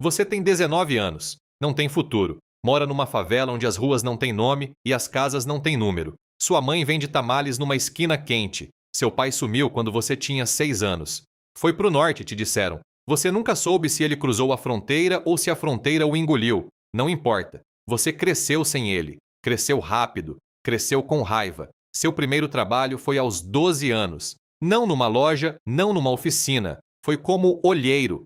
Você tem 19 anos, não tem futuro, mora numa favela onde as ruas não têm nome e as casas não têm número. Sua mãe vende tamales numa esquina quente. Seu pai sumiu quando você tinha 6 anos. Foi pro norte, te disseram. Você nunca soube se ele cruzou a fronteira ou se a fronteira o engoliu. Não importa. Você cresceu sem ele. Cresceu rápido. Cresceu com raiva. Seu primeiro trabalho foi aos 12 anos. Não numa loja, não numa oficina. Foi como olheiro.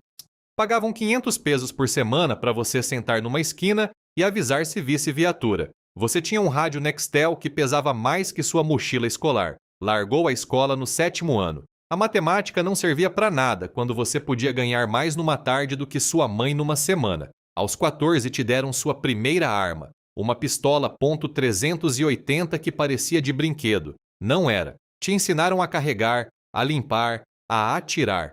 Pagavam 500 pesos por semana para você sentar numa esquina e avisar se visse viatura. Você tinha um rádio Nextel que pesava mais que sua mochila escolar. Largou a escola no 7º ano. A matemática não servia para nada quando você podia ganhar mais numa tarde do que sua mãe numa semana. Aos 14 te deram sua primeira arma, uma pistola .380 que parecia de brinquedo. Não era. Te ensinaram a carregar, a limpar, a atirar.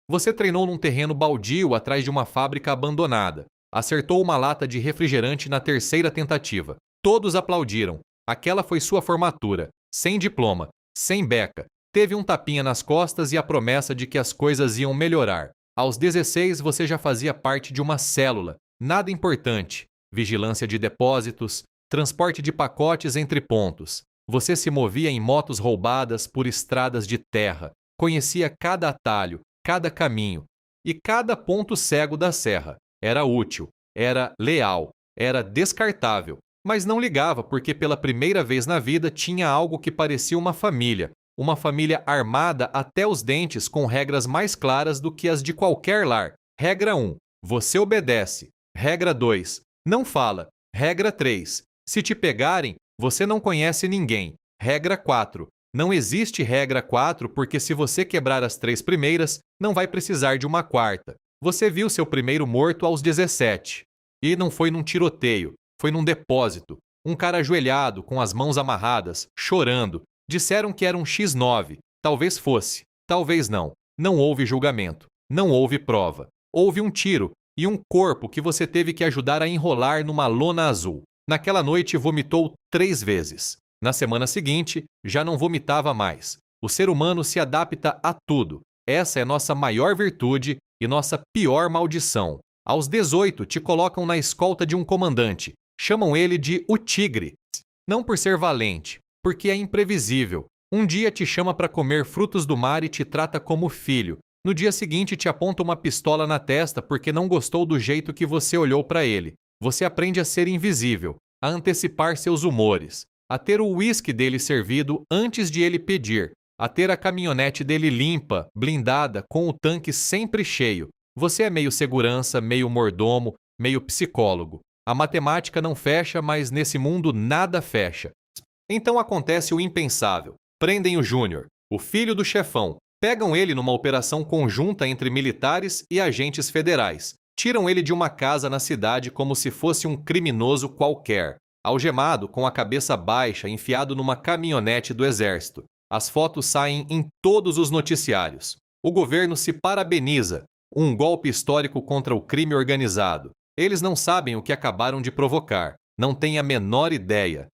Você treinou num terreno baldio atrás de uma fábrica abandonada. Acertou uma lata de refrigerante na 3ª tentativa. Todos aplaudiram. Aquela foi sua formatura. Sem diploma, sem beca. Teve um tapinha nas costas e a promessa de que as coisas iam melhorar. Aos 16, você já fazia parte de uma célula. Nada importante. Vigilância de depósitos, transporte de pacotes entre pontos. Você se movia em motos roubadas por estradas de terra. Conhecia cada atalho, cada caminho e cada ponto cego da serra. Era útil, era leal, era descartável, mas não ligava porque pela primeira vez na vida tinha algo que parecia uma família armada até os dentes com regras mais claras do que as de qualquer lar. Regra 1, você obedece. Regra 2, não fala. Regra 3, se te pegarem, você não conhece ninguém. Regra 4, não existe regra 4 porque se você quebrar as 3 primeiras, não vai precisar de uma quarta. Você viu seu primeiro morto aos 17. E não foi num tiroteio, foi num depósito. Um cara ajoelhado, com as mãos amarradas, chorando. Disseram que era um X9. Talvez fosse, talvez não. Não houve julgamento, não houve prova. Houve um tiro e um corpo que você teve que ajudar a enrolar numa lona azul. Naquela noite vomitou 3 vezes. Na semana seguinte, já não vomitava mais. O ser humano se adapta a tudo. Essa é nossa maior virtude e nossa pior maldição. Aos 18, te colocam na escolta de um comandante. Chamam ele de o Tigre. Não por ser valente, porque é imprevisível. Um dia te chama para comer frutos do mar e te trata como filho. No dia seguinte te aponta uma pistola na testa porque não gostou do jeito que você olhou para ele. Você aprende a ser invisível, a antecipar seus humores, a ter o uísque dele servido antes de ele pedir, a ter a caminhonete dele limpa, blindada, com o tanque sempre cheio. Você é meio segurança, meio mordomo, meio psicólogo. A matemática não fecha, mas nesse mundo nada fecha. Então acontece o impensável. Prendem o Júnior, o filho do chefão. Pegam ele numa operação conjunta entre militares e agentes federais. Tiram ele de uma casa na cidade como se fosse um criminoso qualquer. Algemado, com a cabeça baixa, enfiado numa caminhonete do exército. As fotos saem em todos os noticiários. O governo se parabeniza. Um golpe histórico contra o crime organizado. Eles não sabem o que acabaram de provocar. Não têm a menor ideia.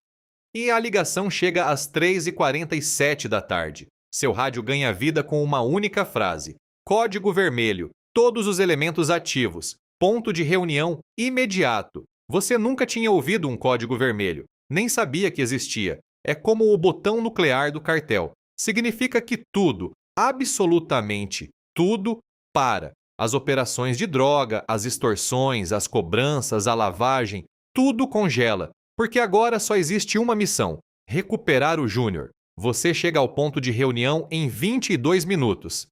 E a ligação chega às 3h47 da tarde. Seu rádio ganha vida com uma única frase. Código vermelho. Todos os elementos ativos. Ponto de reunião imediato. Você nunca tinha ouvido um código vermelho. Nem sabia que existia. É como o botão nuclear do cartel. Significa que tudo, absolutamente tudo, para. As operações de droga, as extorsões, as cobranças, a lavagem, tudo congela. Porque agora só existe uma missão: recuperar o Júnior. Você chega ao ponto de reunião em 22 minutos.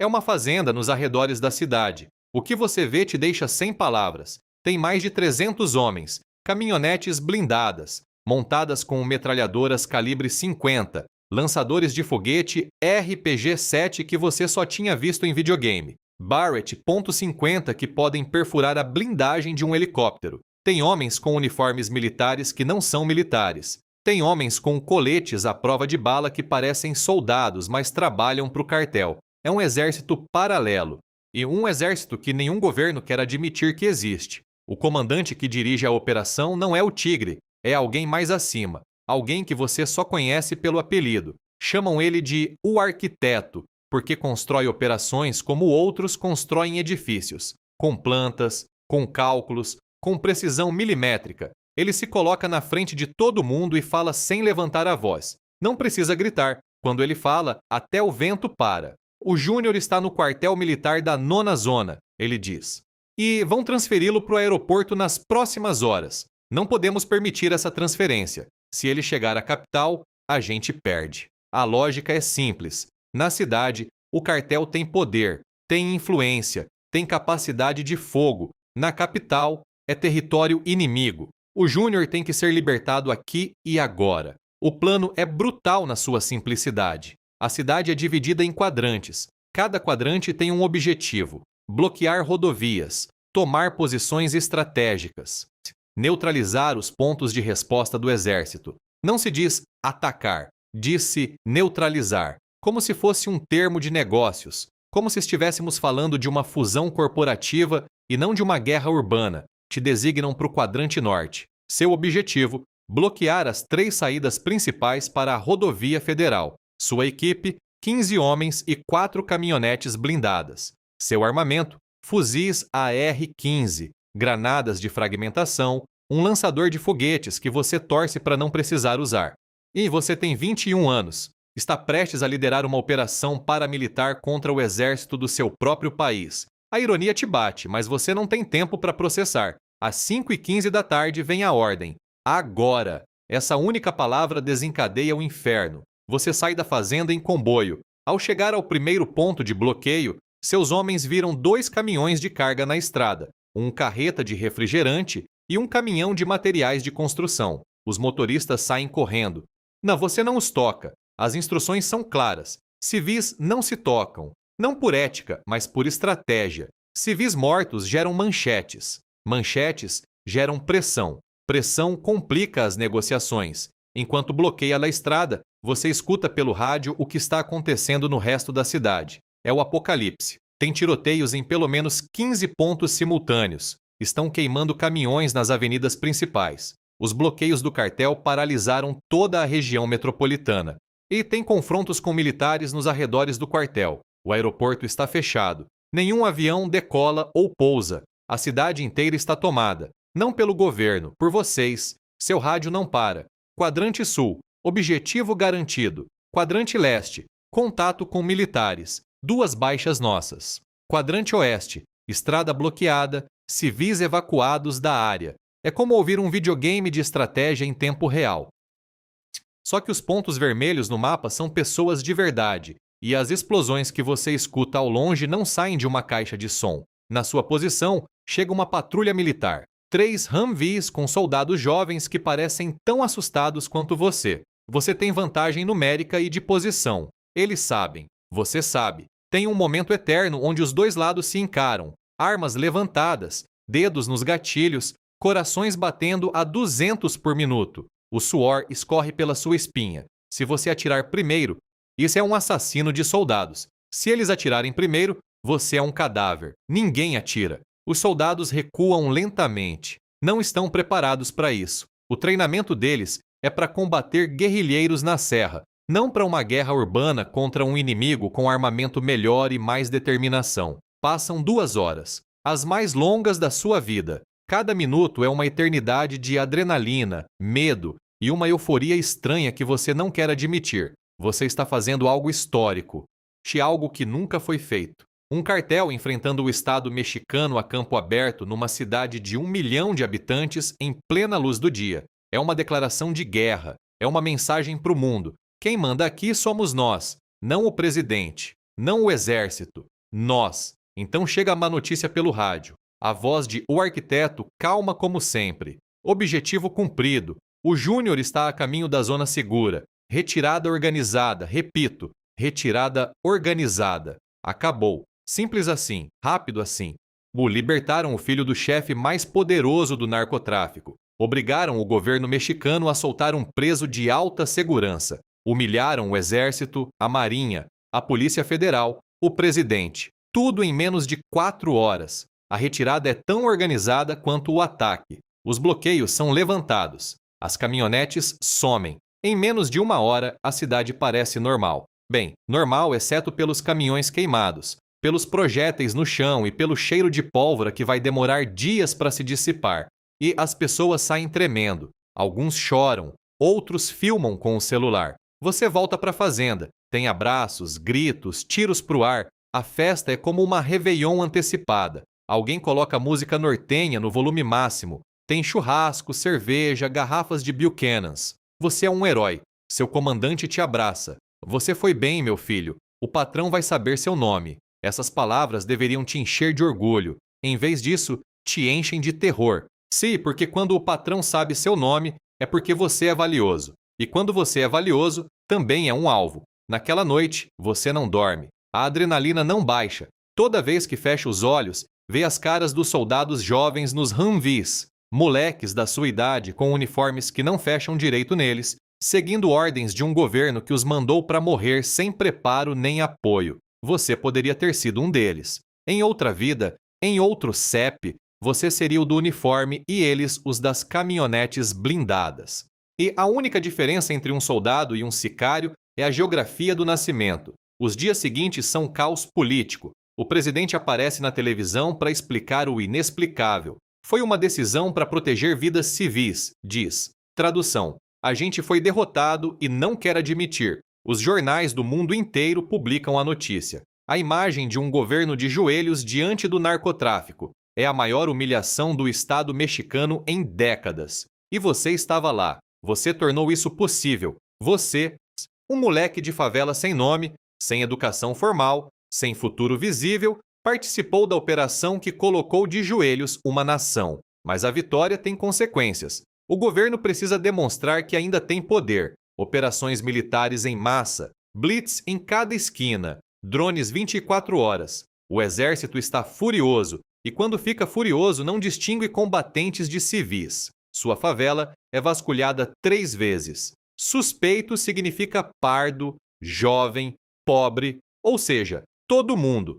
É uma fazenda nos arredores da cidade. O que você vê te deixa sem palavras. Tem mais de 300 homens, caminhonetes blindadas, montadas com metralhadoras calibre 50, lançadores de foguete RPG-7 que você só tinha visto em videogame, Barrett .50 que podem perfurar a blindagem de um helicóptero. Tem homens com uniformes militares que não são militares. Tem homens com coletes à prova de bala que parecem soldados, mas trabalham para o cartel. É um exército paralelo. E um exército que nenhum governo quer admitir que existe. O comandante que dirige a operação não é o Tigre, é alguém mais acima. Alguém que você só conhece pelo apelido. Chamam ele de o arquiteto, porque constrói operações como outros constroem edifícios. Com plantas, Com cálculos, com precisão milimétrica, ele se coloca na frente de todo mundo e fala sem levantar a voz. Não precisa gritar. Quando ele fala, até o vento para. O Júnior está no quartel militar da 9ª Zona, ele diz. E vão transferi-lo para o aeroporto nas próximas horas. Não podemos permitir essa transferência. Se ele chegar à capital, a gente perde. A lógica é simples. Na cidade, o cartel tem poder, tem influência, tem capacidade de fogo. Na capital, é território inimigo. O Júnior tem que ser libertado aqui e agora. O plano é brutal na sua simplicidade. A cidade é dividida em quadrantes. Cada quadrante tem um objetivo: bloquear rodovias, tomar posições estratégicas, neutralizar os pontos de resposta do exército. Não se diz atacar, diz-se neutralizar, como se fosse um termo de negócios, como se estivéssemos falando de uma fusão corporativa e não de uma guerra urbana. Te designam para o quadrante norte. Seu objetivo: bloquear as 3 saídas principais para a rodovia federal. Sua equipe: 15 homens e 4 caminhonetes blindadas. Seu armamento: fuzis AR-15, granadas de fragmentação, um lançador de foguetes que você torce para não precisar usar. E você tem 21 anos. Está prestes a liderar uma operação paramilitar contra o exército do seu próprio país. A ironia te bate, mas você não tem tempo para processar. Às 5h15 da tarde vem a ordem. Agora! Essa única palavra desencadeia o inferno. Você sai da fazenda em comboio. Ao chegar ao primeiro ponto de bloqueio, seus homens viram 2 caminhões de carga na estrada, um carreta de refrigerante e um caminhão de materiais de construção. Os motoristas saem correndo. Não, você não os toca. As instruções são claras. Civis não se tocam. Não por ética, mas por estratégia. Civis mortos geram manchetes. Manchetes geram pressão. Pressão complica as negociações. Enquanto bloqueia a estrada, você escuta pelo rádio o que está acontecendo no resto da cidade. É o apocalipse. Tem tiroteios em pelo menos 15 pontos simultâneos. Estão queimando caminhões nas avenidas principais. Os bloqueios do cartel paralisaram toda a região metropolitana. E tem confrontos com militares nos arredores do quartel. O aeroporto está fechado. Nenhum avião decola ou pousa. A cidade inteira está tomada. Não pelo governo, por vocês. Seu rádio não para. Quadrante Sul, objetivo garantido. Quadrante Leste, contato com militares. 2 baixas nossas. Quadrante Oeste, estrada bloqueada, civis evacuados da área. É como ouvir um videogame de estratégia em tempo real. Só que os pontos vermelhos no mapa são pessoas de verdade, e as explosões que você escuta ao longe não saem de uma caixa de som. Na sua posição, chega uma patrulha militar. 3 Humvees com soldados jovens que parecem tão assustados quanto você. Você tem vantagem numérica e de posição. Eles sabem. Você sabe. Tem um momento eterno onde os 2 lados se encaram. Armas levantadas, dedos nos gatilhos, corações batendo a 200 por minuto. O suor escorre pela sua espinha. Se você atirar primeiro, isso é um assassino de soldados. Se eles atirarem primeiro, você é um cadáver. Ninguém atira. Os soldados recuam lentamente. Não estão preparados para isso. O treinamento deles é para combater guerrilheiros na serra, não para uma guerra urbana contra um inimigo com armamento melhor e mais determinação. Passam 2 horas, as mais longas da sua vida. Cada minuto é uma eternidade de adrenalina, medo e uma euforia estranha que você não quer admitir. Você está fazendo algo histórico, algo que nunca foi feito. Um cartel enfrentando o Estado mexicano a campo aberto numa cidade de 1 milhão de habitantes em plena luz do dia. É uma declaração de guerra, é uma mensagem para o mundo. Quem manda aqui somos nós, não o presidente, não o exército, nós. Então chega a má notícia pelo rádio. A voz de O Arquiteto calma como sempre. Objetivo cumprido. O Júnior está a caminho da zona segura. Retirada organizada, repito, retirada organizada. Acabou. Simples assim, rápido assim. Libertaram o filho do chefe mais poderoso do narcotráfico. Obrigaram o governo mexicano a soltar um preso de alta segurança. Humilharam o exército, a marinha, a polícia federal, o presidente. Tudo em menos de 4 horas. A retirada é tão organizada quanto o ataque. Os bloqueios são levantados. As caminhonetes somem. Em menos de 1 hora, a cidade parece normal. Bem, normal exceto pelos caminhões queimados. pelos projéteis no chão e pelo cheiro de pólvora que vai demorar dias para se dissipar. E as pessoas saem tremendo. Alguns choram, outros filmam com o celular. Você volta para a fazenda. Tem abraços, gritos, tiros pro ar. A festa é como uma réveillon antecipada. Alguém coloca música nortenha no volume máximo. Tem churrasco, cerveja, garrafas de Buchanan's. Você é um herói. Seu comandante te abraça. Você foi bem, meu filho. O patrão vai saber seu nome. Essas palavras deveriam te encher de orgulho. Em vez disso, te enchem de terror. Sim, porque quando o patrão sabe seu nome, é porque você é valioso. E quando você é valioso, também é um alvo. Naquela noite, você não dorme. A adrenalina não baixa. Toda vez que fecha os olhos, vê as caras dos soldados jovens nos Humvees, moleques da sua idade com uniformes que não fecham direito neles, seguindo ordens de um governo que os mandou para morrer sem preparo nem apoio. Você poderia ter sido um deles. Em outra vida, em outro CEP, você seria o do uniforme e eles os das caminhonetes blindadas. E a única diferença entre um soldado e um sicário é a geografia do nascimento. Os dias seguintes são caos político. O presidente aparece na televisão para explicar o inexplicável. Foi uma decisão para proteger vidas civis, diz. Tradução: a gente foi derrotado e não quer admitir. Os jornais do mundo inteiro publicam a notícia. A imagem de um governo de joelhos diante do narcotráfico. É a maior humilhação do Estado mexicano em décadas. E você estava lá. Você tornou isso possível. Você, um moleque de favela sem nome, sem educação formal, sem futuro visível, participou da operação que colocou de joelhos uma nação. Mas a vitória tem consequências. O governo precisa demonstrar que ainda tem poder. Operações militares em massa, blitz em cada esquina, drones 24 horas. O exército está furioso e quando fica furioso não distingue combatentes de civis. Sua favela é vasculhada 3 vezes. Suspeito significa pardo, jovem, pobre, ou seja, todo mundo.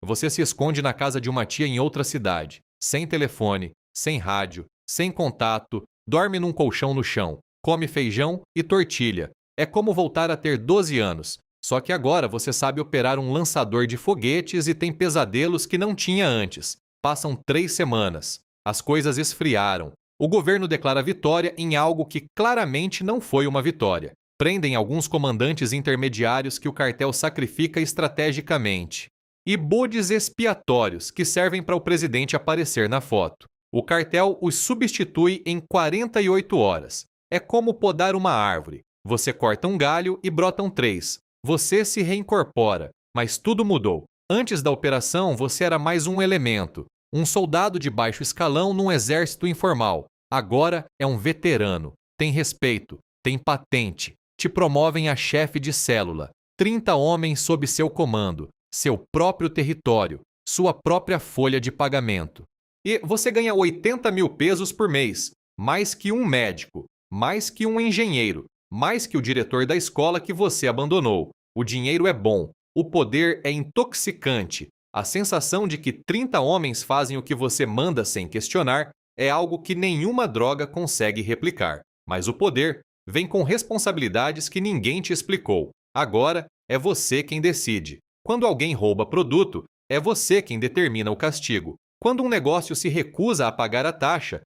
Você se esconde na casa de uma tia em outra cidade, sem telefone, sem rádio, sem contato, dorme num colchão no chão, come feijão e tortilha. É como voltar a ter 12 anos, só que agora você sabe operar um lançador de foguetes e tem pesadelos que não tinha antes. Passam 3 semanas. As coisas esfriaram. O governo declara vitória em algo que claramente não foi uma vitória. Prendem alguns comandantes intermediários que o cartel sacrifica estrategicamente. E bodes expiatórios que servem para o presidente aparecer na foto. O cartel os substitui em 48 horas. É como podar uma árvore. Você corta um galho e brotam 3. Você se reincorpora, mas tudo mudou. Antes da operação, você era mais um elemento. Um soldado de baixo escalão num exército informal. Agora é um veterano. Tem respeito, tem patente. Te promovem a chefe de célula. 30 homens sob seu comando. Seu próprio território. Sua própria folha de pagamento. E você ganha 80 mil pesos por mês. Mais que um médico. Mais que um engenheiro. Mais que o diretor da escola que você abandonou. O dinheiro é bom. O poder é intoxicante. A sensação de que 30 homens fazem o que você manda sem questionar é algo que nenhuma droga consegue replicar. Mas o poder vem com responsabilidades que ninguém te explicou. Agora é você quem decide. Quando alguém rouba produto, é você quem determina o castigo. Quando um negócio se recusa a pagar a taxa,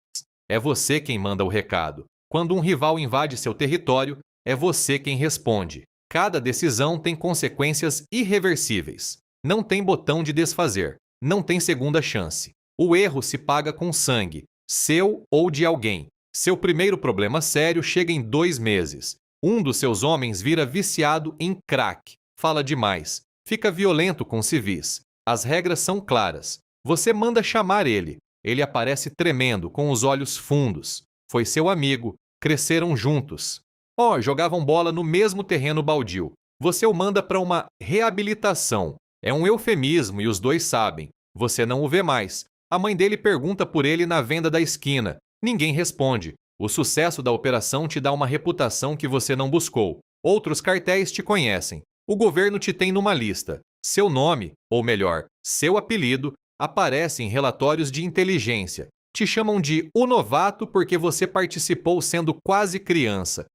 é você quem manda o recado. Quando um rival invade seu território, é você quem responde. Cada decisão tem consequências irreversíveis. Não tem botão de desfazer. Não tem segunda chance. O erro se paga com sangue, seu ou de alguém. Seu primeiro problema sério chega em 2 meses. Um dos seus homens vira viciado em crack. Fala demais. Fica violento com civis. As regras são claras. Você manda chamar ele. Ele aparece tremendo, com os olhos fundos. Foi seu amigo. Cresceram juntos. Jogavam bola no mesmo terreno baldio. Você o manda para uma reabilitação. É um eufemismo e os dois sabem. Você não o vê mais. A mãe dele pergunta por ele na venda da esquina. Ninguém responde. O sucesso da operação te dá uma reputação que você não buscou. Outros cartéis te conhecem. O governo te tem numa lista. Seu nome, ou melhor, seu apelido, aparece em relatórios de inteligência. Te chamam de o novato porque você participou sendo quase criança.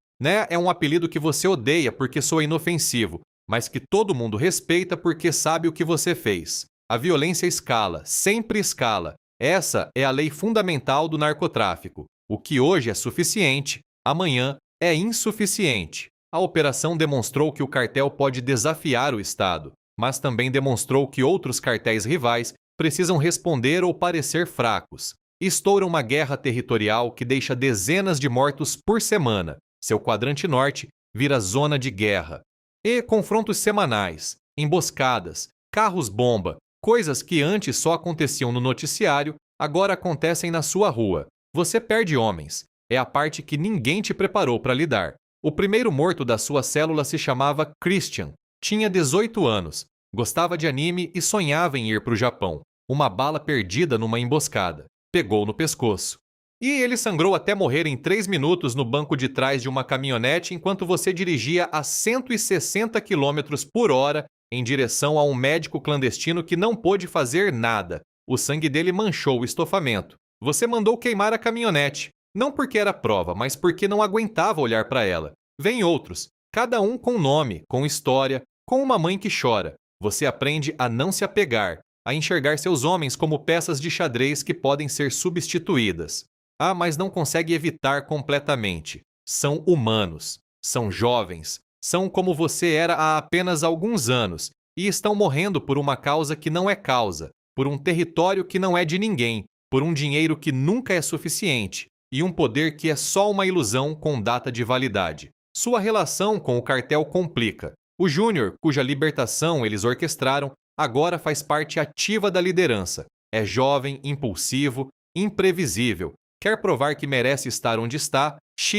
É um apelido que você odeia porque soa inofensivo. mas que todo mundo respeita porque sabe o que você fez. A violência escala, sempre escala. Essa é a lei fundamental do narcotráfico. O que hoje é suficiente, amanhã é insuficiente. A operação demonstrou que o cartel pode desafiar o Estado, mas também demonstrou que outros cartéis rivais precisam responder ou parecer fracos. Estoura uma guerra territorial que deixa dezenas de mortos por semana. Seu quadrante norte vira zona de guerra. E confrontos semanais, emboscadas, carros-bomba, coisas que antes só aconteciam no noticiário, agora acontecem na sua rua. Você perde homens. É a parte que ninguém te preparou para lidar. O primeiro morto da sua célula se chamava Christian. Tinha 18 anos. Gostava de anime e sonhava em ir para o Japão. Uma bala perdida numa emboscada. Pegou no pescoço. E ele sangrou até morrer em 3 minutos no banco de trás de uma caminhonete enquanto você dirigia a 160 km por hora em direção a um médico clandestino que não pôde fazer nada. O sangue dele manchou o estofamento. Você mandou queimar a caminhonete. Não porque era prova, mas porque não aguentava olhar para ela. Vem outros, cada um com nome, com história, com uma mãe que chora. Você aprende a não se apegar, a enxergar seus homens como peças de xadrez que podem ser substituídas. Ah, mas não consegue evitar completamente. São humanos, são jovens, são como você era há apenas alguns anos e estão morrendo por uma causa que não é causa, por um território que não é de ninguém, por um dinheiro que nunca é suficiente e um poder que é só uma ilusão com data de validade. Sua relação com o cartel complica. O Júnior, cuja libertação eles orquestraram, agora faz parte ativa da liderança. É jovem, impulsivo, imprevisível. Quer provar que merece estar onde está,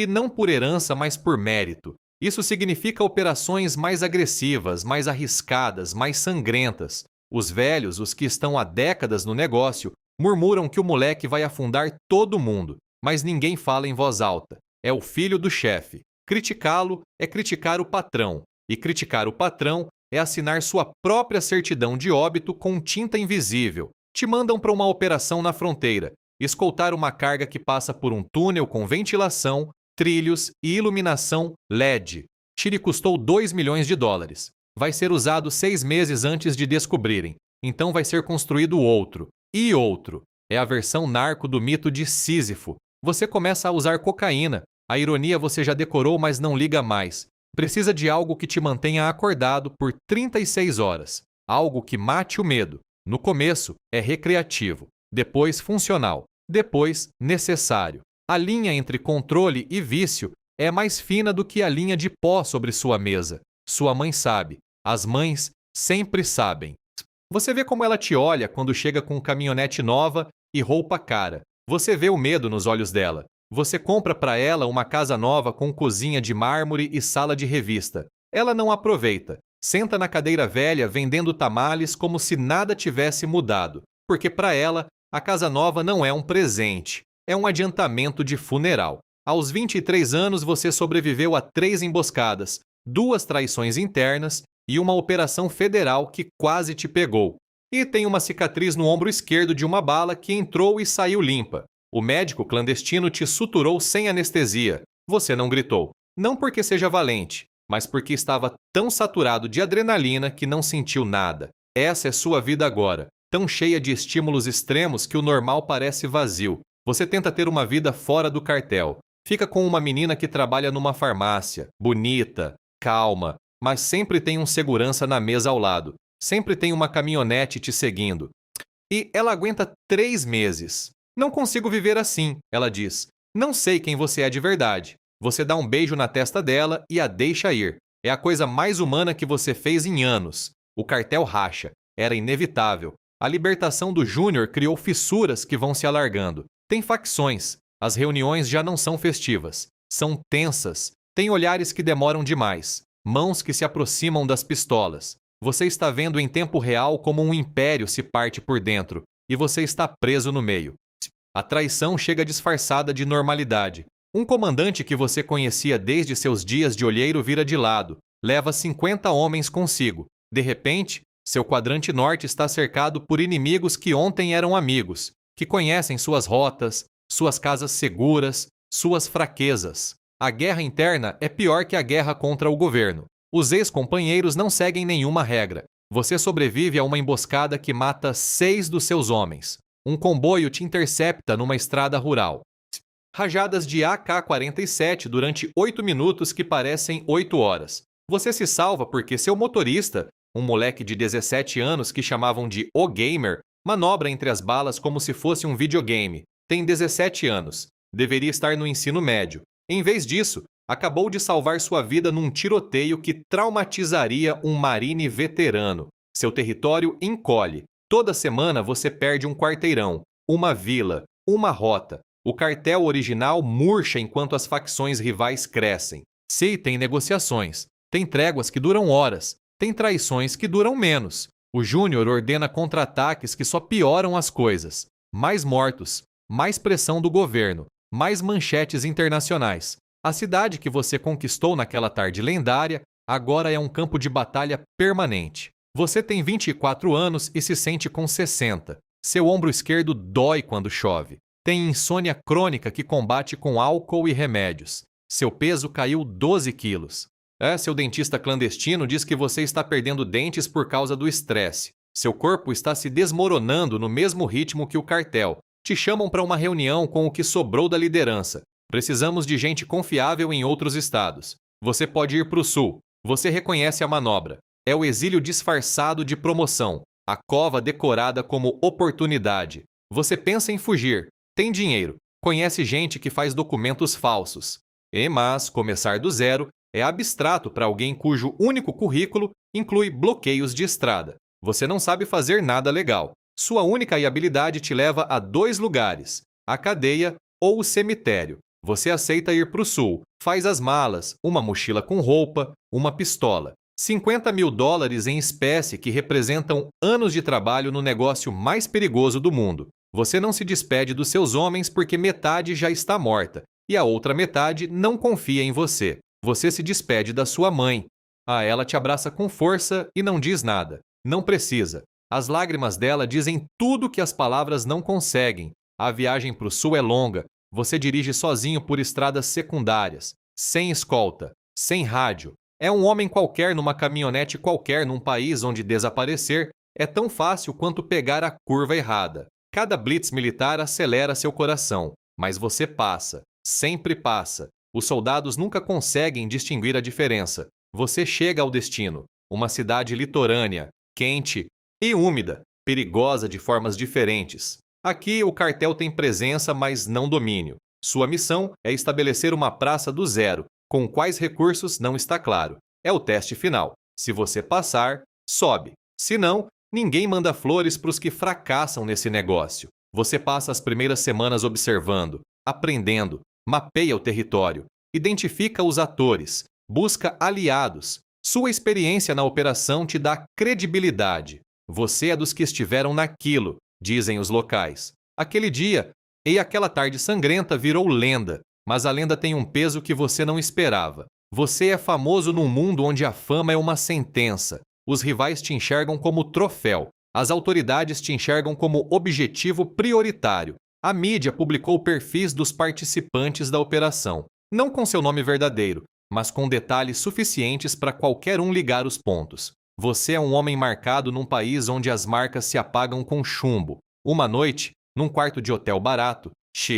não por herança, mas por mérito. Isso significa operações mais agressivas, mais arriscadas, mais sangrentas. Os velhos, os que estão há décadas no negócio, murmuram que o moleque vai afundar todo mundo, mas ninguém fala em voz alta. É o filho do chefe. Criticá-lo é criticar o patrão, e criticar o patrão é assinar sua própria certidão de óbito com tinta invisível. Te mandam para uma operação na fronteira, escoltar uma carga que passa por um túnel com ventilação, trilhos e iluminação LED. Tire custou 2 milhões de dólares. Vai ser usado 6 meses antes de descobrirem. Então vai ser construído outro. E outro. É a versão narco do mito de Sísifo. Você começa a usar cocaína. A ironia você já decorou, mas não liga mais. Precisa de algo que te mantenha acordado por 36 horas. Algo que mate o medo. No começo, é recreativo. Depois, funcional. Depois, necessário. A linha entre controle e vício é mais fina do que a linha de pó sobre sua mesa. Sua mãe sabe. As mães sempre sabem. Você vê como ela te olha quando chega com caminhonete nova e roupa cara. Você vê o medo nos olhos dela. Você compra para ela uma casa nova com cozinha de mármore e sala de revista. Ela não aproveita. Senta na cadeira velha vendendo tamales como se nada tivesse mudado. Porque para ela, a casa nova não é um presente. É um adiantamento de funeral. Aos 23 anos, você sobreviveu a 3 emboscadas, 2 traições internas e uma operação federal que quase te pegou. E tem uma cicatriz no ombro esquerdo de uma bala que entrou e saiu limpa. O médico clandestino te suturou sem anestesia. Você não gritou. Não porque seja valente, mas porque estava tão saturado de adrenalina que não sentiu nada. Essa é sua vida agora, tão cheia de estímulos extremos que o normal parece vazio. Você tenta ter uma vida fora do cartel. Fica com uma menina que trabalha numa farmácia, bonita, calma, mas sempre tem um segurança na mesa ao lado. Sempre tem uma caminhonete te seguindo. E ela aguenta 3 meses. Não consigo viver assim, ela diz. Não sei quem você é de verdade. Você dá um beijo na testa dela e a deixa ir. É a coisa mais humana que você fez em anos. O cartel racha. Era inevitável. A libertação do Júnior criou fissuras que vão se alargando. Tem facções. As reuniões já não são festivas. São tensas. Tem olhares que demoram demais. Mãos que se aproximam das pistolas. Você está vendo em tempo real como um império se parte por dentro, e você está preso no meio. A traição chega disfarçada de normalidade. Um comandante que você conhecia desde seus dias de olheiro vira de lado. Leva 50 homens consigo. De repente, seu quadrante norte está cercado por inimigos que ontem eram amigos, que conhecem suas rotas, suas casas seguras, suas fraquezas. A guerra interna é pior que a guerra contra o governo. Os ex-companheiros não seguem nenhuma regra. Você sobrevive a uma emboscada que mata 6 dos seus homens. Um comboio te intercepta numa estrada rural. Rajadas de AK-47 durante 8 minutos que parecem 8 horas. Você se salva porque seu motorista, um moleque de 17 anos que chamavam de O Gamer, manobra entre as balas como se fosse um videogame. Tem 17 anos. Deveria estar no ensino médio. Em vez disso, acabou de salvar sua vida num tiroteio que traumatizaria um marine veterano. Seu território encolhe. Toda semana você perde um quarteirão, uma vila, uma rota. O cartel original murcha enquanto as facções rivais crescem. Se tem negociações, tem tréguas que duram horas, tem traições que duram menos. O Júnior ordena contra-ataques que só pioram as coisas. Mais mortos, mais pressão do governo, mais manchetes internacionais. A cidade que você conquistou naquela tarde lendária agora é um campo de batalha permanente. Você tem 24 anos e se sente com 60. Seu ombro esquerdo dói quando chove. Tem insônia crônica que combate com álcool e remédios. Seu peso caiu 12 quilos. Seu dentista clandestino diz que você está perdendo dentes por causa do estresse. Seu corpo está se desmoronando no mesmo ritmo que o cartel. Te chamam para uma reunião com o que sobrou da liderança. Precisamos de gente confiável em outros estados. Você pode ir para o sul. Você reconhece a manobra. É o exílio disfarçado de promoção. A cova decorada como oportunidade. Você pensa em fugir. Tem dinheiro. Conhece gente que faz documentos falsos. Mas começar do zero é abstrato para alguém cujo único currículo inclui bloqueios de estrada. Você não sabe fazer nada legal. Sua única habilidade te leva a 2 lugares: a cadeia ou o cemitério. Você aceita ir para o sul, faz as malas, uma mochila com roupa, uma pistola. $50 mil em espécie que representam anos de trabalho no negócio mais perigoso do mundo. Você não se despede dos seus homens porque metade já está morta e a outra metade não confia em você. Você se despede da sua mãe. Ela te abraça com força e não diz nada. Não precisa. As lágrimas dela dizem tudo que as palavras não conseguem. A viagem para o sul é longa. Você dirige sozinho por estradas secundárias, sem escolta, sem rádio. É um homem qualquer numa caminhonete qualquer num país onde desaparecer é tão fácil quanto pegar a curva errada. Cada blitz militar acelera seu coração, mas você passa, sempre passa. Os soldados nunca conseguem distinguir a diferença. Você chega ao destino, uma cidade litorânea, quente e úmida, perigosa de formas diferentes. Aqui o cartel tem presença, mas não domínio. Sua missão é estabelecer uma praça do zero. Com quais recursos não está claro. É o teste final. Se você passar, sobe. Se não, ninguém manda flores para os que fracassam nesse negócio. Você passa as primeiras semanas observando, aprendendo, mapeia o território, identifica os atores, busca aliados. Sua experiência na operação te dá credibilidade. Você é dos que estiveram naquilo, dizem os locais. Aquele dia e aquela tarde sangrenta virou lenda, mas a lenda tem um peso que você não esperava. Você é famoso num mundo onde a fama é uma sentença. Os rivais te enxergam como troféu. As autoridades te enxergam como objetivo prioritário. A mídia publicou perfis dos participantes da operação, não com seu nome verdadeiro, mas com detalhes suficientes para qualquer um ligar os pontos. Você é um homem marcado num país onde as marcas se apagam com chumbo. Uma noite, num quarto de hotel barato,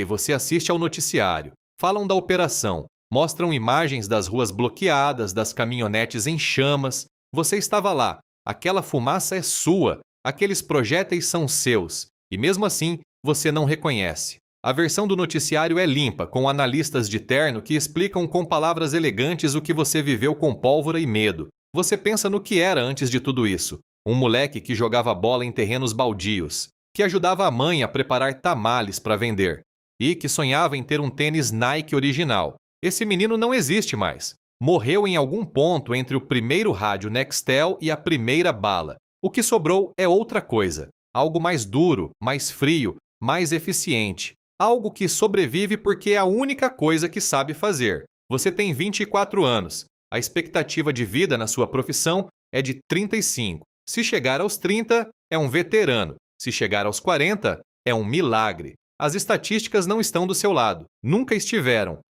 você assiste ao noticiário. Falam da operação, mostram imagens das ruas bloqueadas, das caminhonetes em chamas. Você estava lá. Aquela fumaça é sua. Aqueles projéteis são seus. E mesmo assim, você não reconhece. A versão do noticiário é limpa, com analistas de terno que explicam com palavras elegantes o que você viveu com pólvora e medo. Você pensa no que era antes de tudo isso. Um moleque que jogava bola em terrenos baldios, que ajudava a mãe a preparar tamales para vender e que sonhava em ter um tênis Nike original. Esse menino não existe mais. Morreu em algum ponto entre o primeiro rádio Nextel e a primeira bala. O que sobrou é outra coisa. Algo mais duro, mais frio, mais eficiente. Algo que sobrevive porque é a única coisa que sabe fazer. Você tem 24 anos. A expectativa de vida na sua profissão é de 35. Se chegar aos 30, é um veterano. Se chegar aos 40, é um milagre. As estatísticas não estão do seu lado. Nunca estiveram.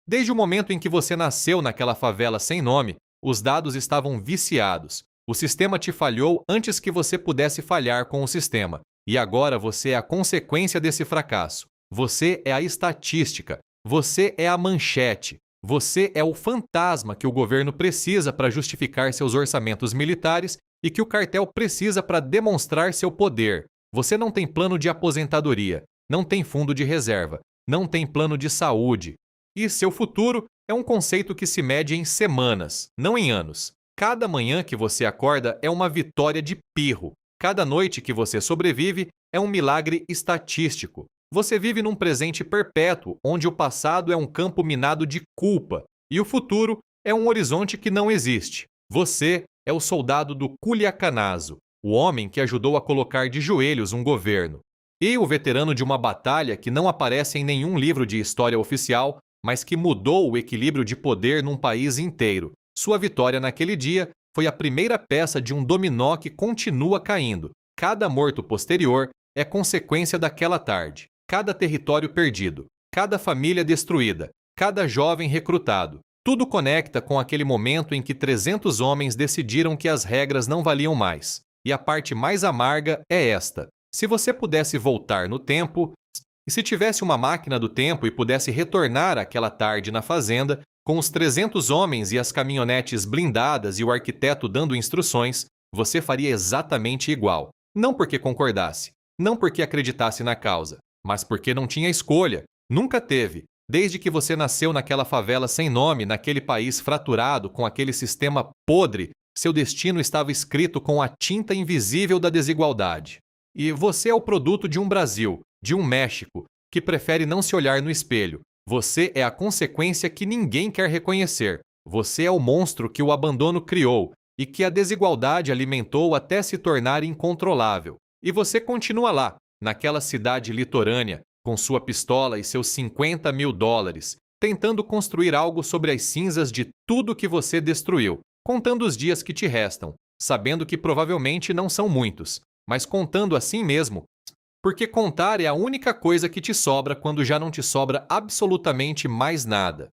Desde o momento em que você nasceu naquela favela sem nome, Os dados estavam viciados. O sistema te falhou antes que você pudesse falhar com o sistema. E agora você é a consequência desse fracasso. Você é a estatística. Você é a manchete. Você é o fantasma que o governo precisa para justificar seus orçamentos militares e que o cartel precisa para demonstrar seu poder. Você não tem plano de aposentadoria, não tem fundo de reserva, não tem plano de saúde. E seu futuro é um conceito que se mede em semanas, não em anos. Cada manhã que você acorda é uma vitória de pirro. Cada noite que você sobrevive é um milagre estatístico. Você vive num presente perpétuo, onde o passado é um campo minado de culpa e o futuro é um horizonte que não existe. Você é o soldado do Culiacanazo, o homem que ajudou a colocar de joelhos um governo. E o veterano de uma batalha que não aparece em nenhum livro de história oficial, mas que mudou o equilíbrio de poder num país inteiro. Sua vitória naquele dia foi a primeira peça de um dominó que continua caindo. Cada morto posterior é consequência daquela tarde. Cada território perdido, cada família destruída, cada jovem recrutado. Tudo conecta com aquele momento em que 300 homens decidiram que as regras não valiam mais. E a parte mais amarga é esta. Se você pudesse voltar no tempo, e se tivesse uma máquina do tempo e pudesse retornar àquela tarde na fazenda, com os 300 homens e as caminhonetes blindadas e o arquiteto dando instruções, você faria exatamente igual. Não porque concordasse, não porque acreditasse na causa, mas porque não tinha escolha, nunca teve, desde que você nasceu naquela favela sem nome, naquele país fraturado, com aquele sistema podre, seu destino estava escrito com a tinta invisível da desigualdade. E você é o produto de um Brasil, de um México, que prefere não se olhar no espelho. Você é a consequência que ninguém quer reconhecer. Você é o monstro que o abandono criou e que a desigualdade alimentou até se tornar incontrolável. E você continua lá, naquela cidade litorânea, com sua pistola e seus $50 mil, tentando construir algo sobre as cinzas de tudo que você destruiu, contando os dias que te restam, sabendo que provavelmente não são muitos, mas contando assim mesmo, porque contar é a única coisa que te sobra quando já não te sobra absolutamente mais nada.